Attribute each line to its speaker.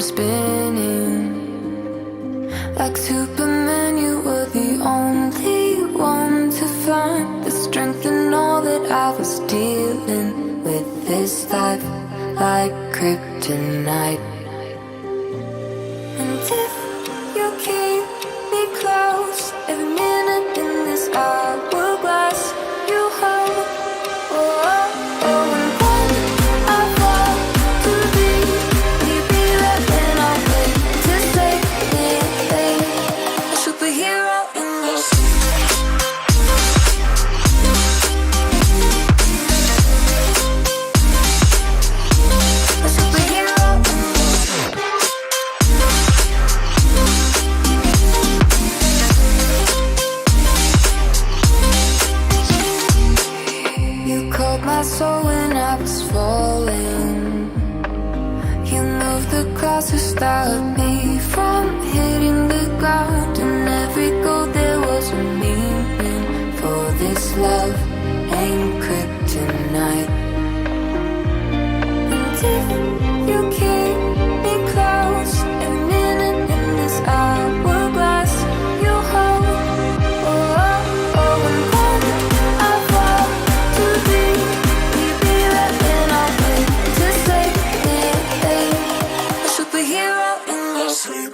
Speaker 1: spinning. Like Superman, you were the only one to find the strength in all that I was dealing with. This life like kryptonite. And if you keep me close, every minute in this hourglass you hold. Oh, oh, oh. And when I fall to thee, will you be there when I wait to save me? A superhero in your sleep. A superhero in your sleep. You called my soul when I was falling. You moved the clouds to stop me from hitting the ground. In every goal there was a meaning. For this love ain't kryptonite. And if you keep me close, every minute in this hourglass you hold. Oh, oh, oh. And when I fall to thee, will you be there when I wait to save me? A superhero in your sleep.